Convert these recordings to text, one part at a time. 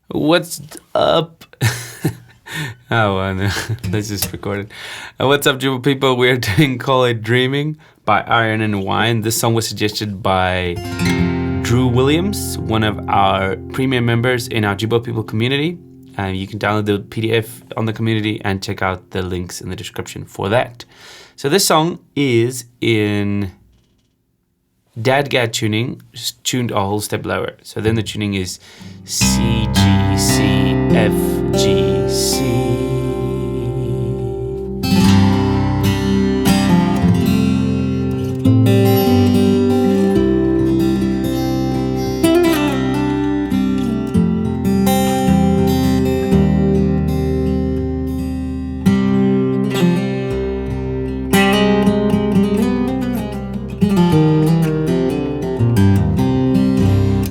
What's up? Oh, well, no. Let's just record it. What's up, Jooba people? We're doing Call It Dreaming by Iron and Wine. This song was suggested by Drew Williams, one of our premium members in our Jooba people community. You can download the PDF on the community and check out the links in the description for that. So this song is in Dadgad tuning, just tuned a whole step lower. So then the tuning is C, G, C, F, G, C.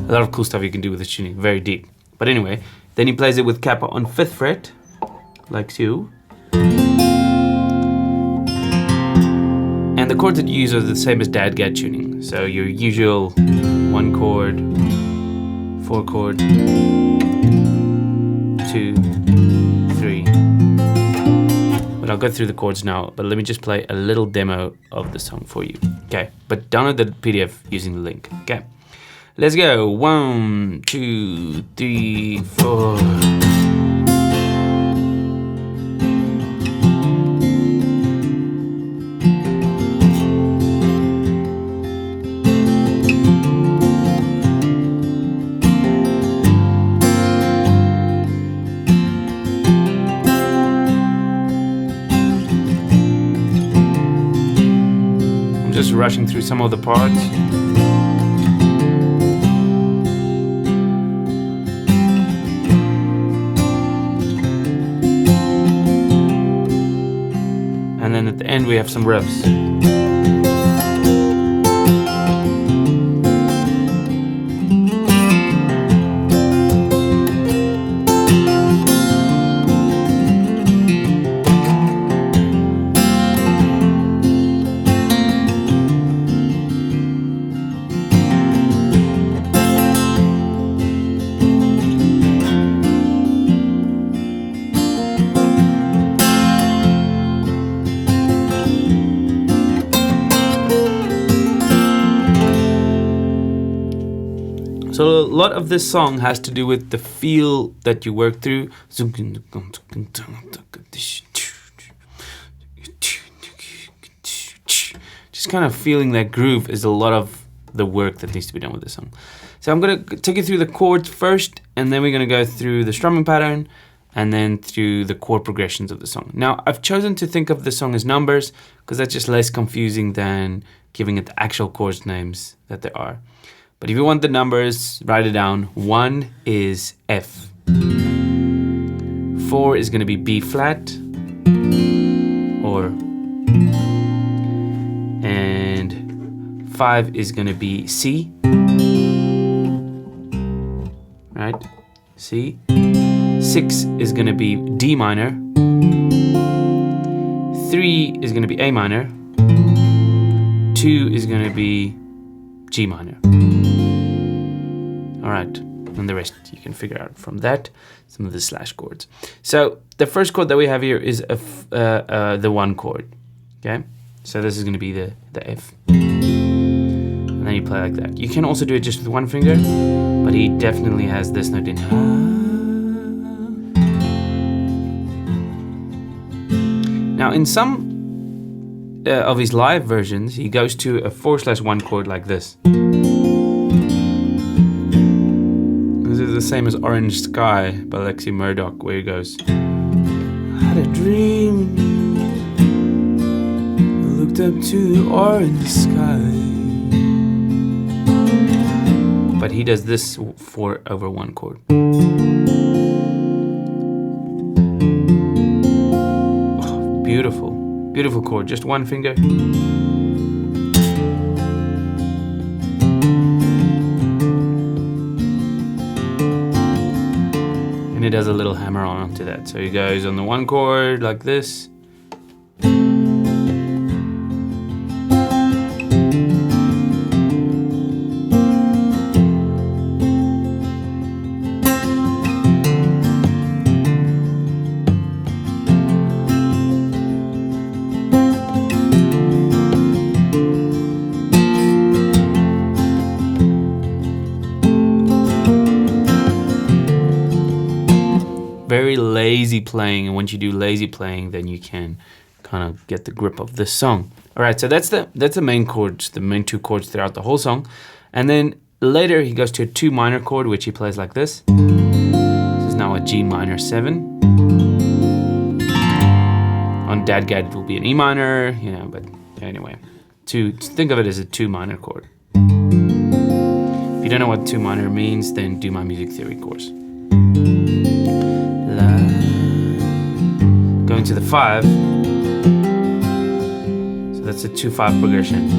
A lot of cool stuff you can do with this tuning, very deep. But anyway, then he plays it with kappa on 5th fret, like so. And the chords that you use are the same as Dadgad tuning. So your usual 1 chord, 4 chord, 2, 3. But I'll go through the chords now, but let me just play a little demo of the song for you. Okay, but download the PDF using the link, okay? Let's go. 1, 2, 3, 4. I'm just rushing through some of the parts. And then at the end we have some riffs. So a lot of this song has to do with the feel that you work through. Just kind of feeling that groove is a lot of the work that needs to be done with this song. So I'm going to take you through the chords first, and then we're going to go through the strumming pattern, and then through the chord progressions of the song. Now, I've chosen to think of the song as numbers, because that's just less confusing than giving it the actual chords names that there are. But if you want the numbers, write it down. 1 is F. 4 is going to be B flat. And 5 is going to be C. Right? C. 6 is going to be D minor. 3 is going to be A minor. 2 is going to be G minor. All right, and the rest you can figure out from that, some of the slash chords. So the first chord that we have here is the 1 chord, okay? So this is going to be the F. And then you play like that. You can also do it just with 1 finger, but he definitely has this note in. Now in some of his live versions, he goes to a 4/1 chord like this. This is the same as Orange Sky by Lexi Murdoch, where he goes, I had a dream, I looked up to the orange sky. But he does this 4/1 chord. Oh, beautiful, beautiful chord, just 1 finger. He does a little hammer on onto that. So he goes on the 1 chord like this. very lazy playing, and once you do lazy playing, then you can kind of get the grip of this song. All right, so that's the main chords, the main two chords throughout the whole song. And then later he goes to a 2 minor chord, which he plays like this. This is now a G minor 7. On Dadgad it will be an E minor, you know, but anyway. Think of it as a 2 minor chord. If you don't know what 2 minor means, then do my music theory course. Going to the 5. So that's a 2-5 progression.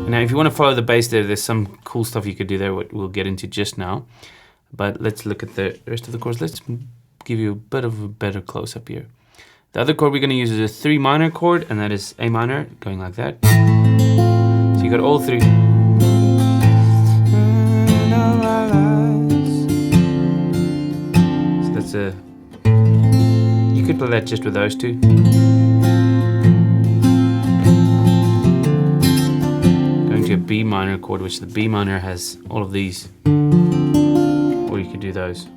Now if you want to follow the bass there's some cool stuff you could do there, what we'll get into just now. But let's look at the rest of the chords. Let's give you a bit of a better close-up here. The other chord we're going to use is a 3 minor chord, and that is A minor, going like that. So you got all 3. So that's a... You could play that just with those 2. Going to a B minor chord, which the B minor has all of these. Or you could do those.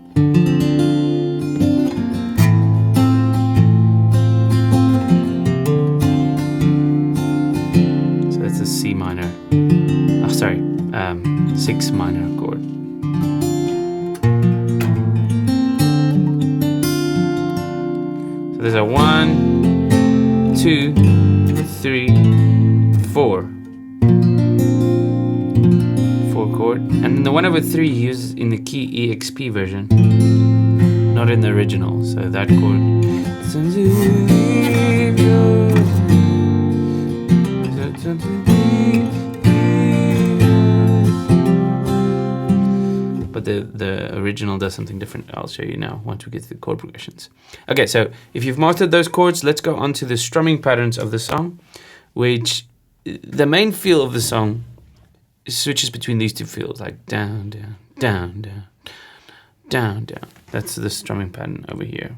So that's a C minor. Oh, sorry, 6 minor chord. So there's a 1, 2, 3, 4. 4 chord, and the 1/3 he uses in the key EXP version, not in the original. So that chord. But the original does something different. I'll show you now once we get to the chord progressions. Okay, so if you've mastered those chords, let's go on to the strumming patterns of the song, which the main feel of the song switches between these 2 feels, like down, down, down, down, down, down. That's the strumming pattern over here.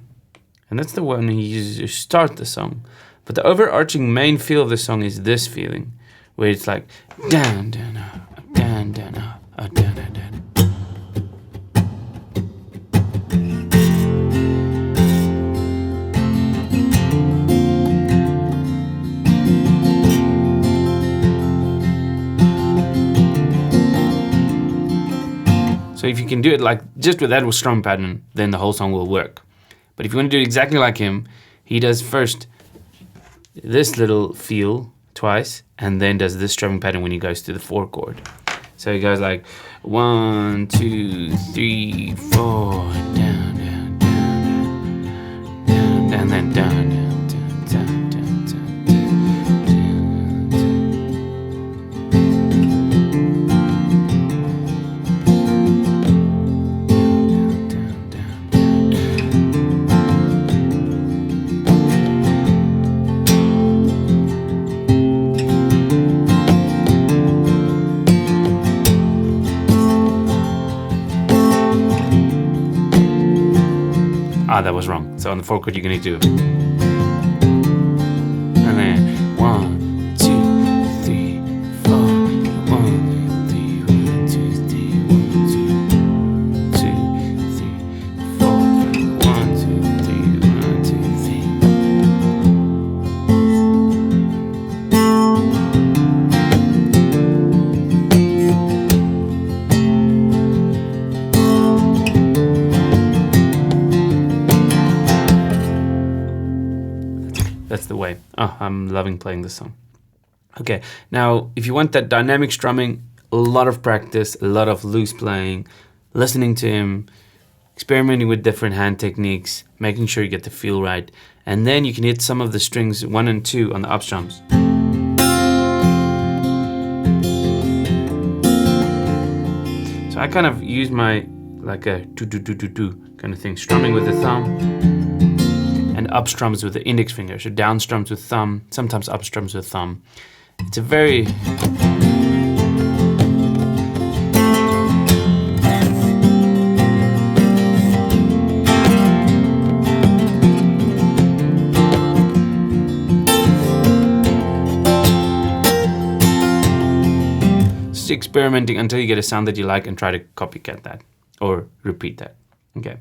And that's the one he uses to start the song. But the overarching main feel of the song is this feeling, where it's like down, down, up, down, down, up, down, down, down. So if you can do it like just with that strum pattern, then the whole song will work. But if you want to do it exactly like him, he does first this little feel twice, and then does this strumming pattern when he goes to the 4 chord. So he goes like 1, 2, 3, 4, down, down, down, down, down, and then down, down, down, down, down, down, that was wrong. So on the 4 chord you're going to do, and then 1, 2, 3, 4, 1, 3, 1, 2, 3, 1, 2, 2, 3, 4, 1, 2, 3, 1, 2, 3. That's the way. Oh, I'm loving playing this song. Okay, now if you want that dynamic strumming, a lot of practice, a lot of loose playing, listening to him, experimenting with different hand techniques, making sure you get the feel right, and then you can hit some of the strings 1 and 2 on the up strums. So I kind of use my, like a do kind of thing, strumming with the thumb, and up strums with the index finger. So down strums with thumb, sometimes up strums with thumb. It's a very... just experimenting until you get a sound that you like and try to copycat that or repeat that. Okay.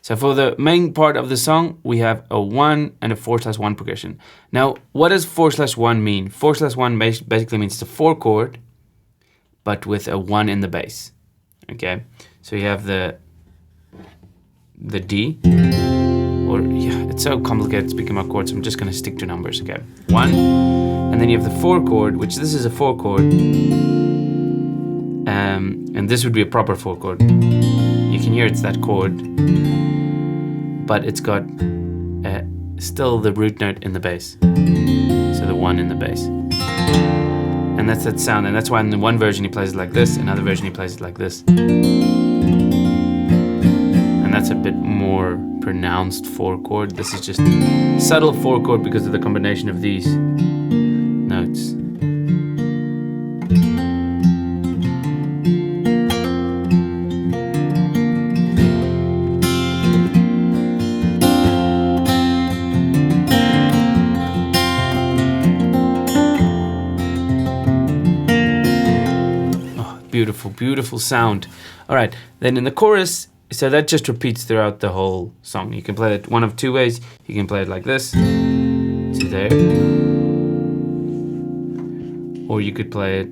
So for the main part of the song, we have a 1 and a 4/1 progression. Now, what does 4/1 mean? 4/1 basically means it's a 4 chord, but with a 1 in the bass. Okay. So you have the D, or yeah, it's so complicated speaking about chords. I'm just gonna stick to numbers. Okay. 1, and then you have the 4 chord, which this is a 4 chord, and this would be a proper 4 chord. You can hear it's that chord, but it's got still the root note in the bass, so the 1 in the bass, and that's that sound. And that's why in the one version he plays it like this, another version he plays it like this, and that's a bit more pronounced 4 chord. This is just subtle 4 chord because of the combination of these notes. Beautiful, beautiful sound. All right, then in the chorus, so that just repeats throughout the whole song. You can play it one of 2 ways. You can play it like this to there, or you could play it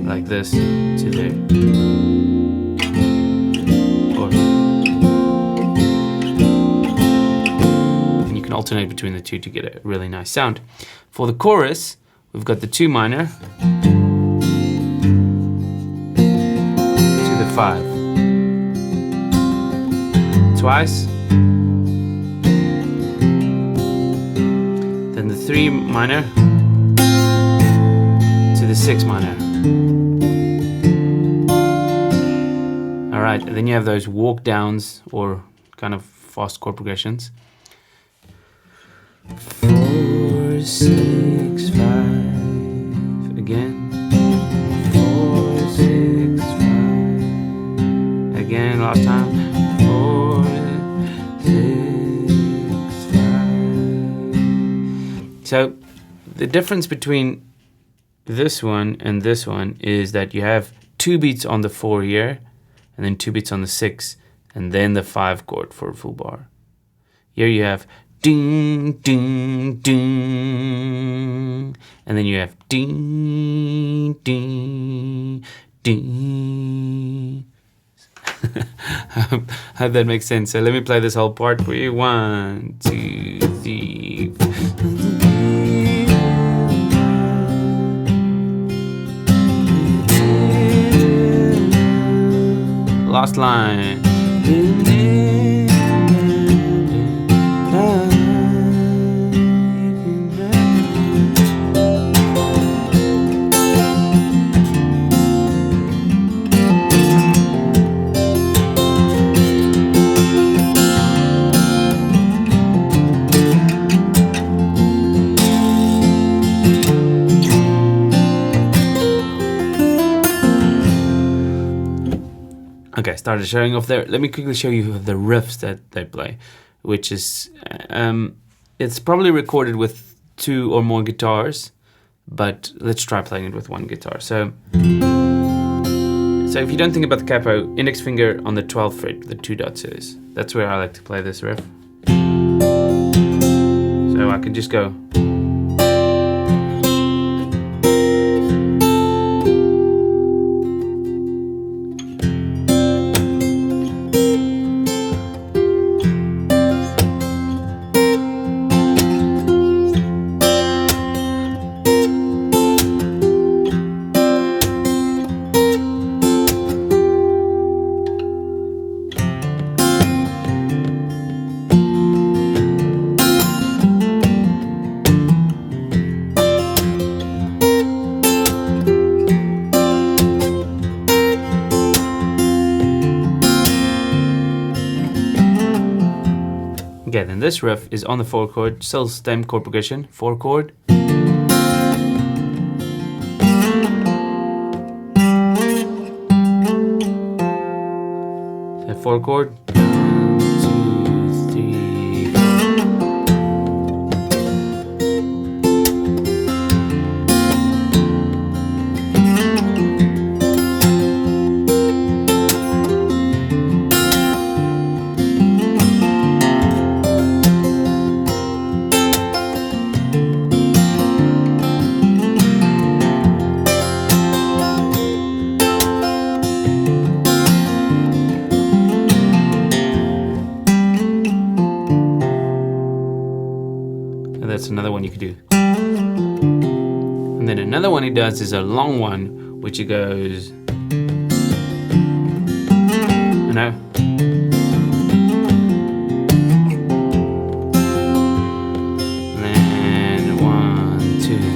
like this to there, and you can alternate between the two to get a really nice sound. For the chorus, we've got the 2 minor to the 5. Twice. Then the 3 minor to the 6 minor. Alright, and then you have those walk downs or kind of fast chord progressions. 4, 6, 5. Again, 4, 6, 5. Again, last time. 4, 6, 5. So the difference between this one and this one is that you have 2 beats on the 4 here, and then 2 beats on the 6, and then the 5 chord for a full bar. Here you have ding, ding, ding, and then you have ding, ding, ding. I hope that makes sense. So let me play this whole part for you. 1, 2, 3. Last line. Okay, started showing off there. Let me quickly show you the riffs that they play, which is, it's probably recorded with 2 or more guitars, but let's try playing it with 1 guitar. So if you don't think about the capo, index finger on the 12th fret, the 2 dots is. That's where I like to play this riff. So I can just go. Okay, then this riff is on the 4 chord, still same chord progression, 4 chord. So 4 chord. 1, 2, 3, 4. that's another one you could do. And then another one he does is a long one, which he goes, you know. And then 1, 2.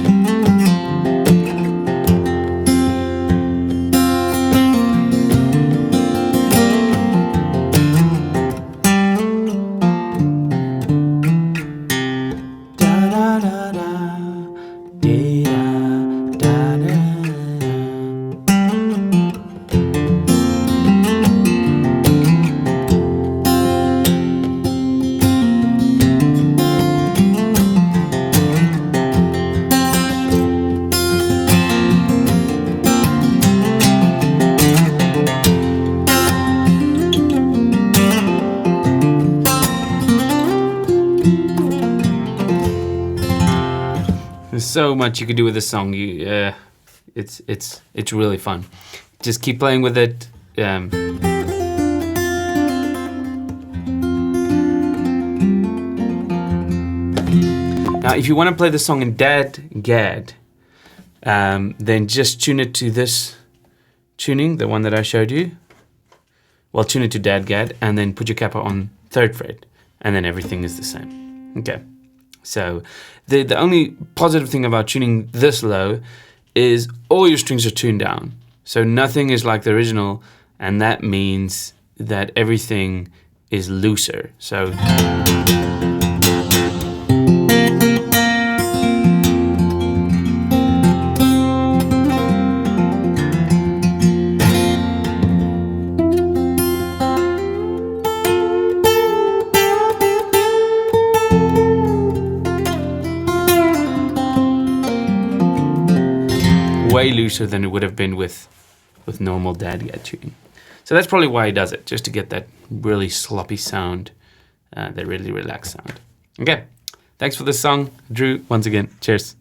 There's so much you could do with this song. It's really fun. Just keep playing with it. Now, if you want to play the song in Dad Gad, then just tune it to this tuning, the one that I showed you. Well, tune it to Dad Gad, and then put your kappa on 3rd fret, and then everything is the same. Okay. So the only positive thing about tuning this low is all your strings are tuned down. So nothing is like the original, and that means that everything is looser. So way looser than it would have been with normal Dad Gad tuning. So that's probably why he does it, just to get that really sloppy sound, that really relaxed sound. Okay, thanks for this song, Drew. Once again, cheers.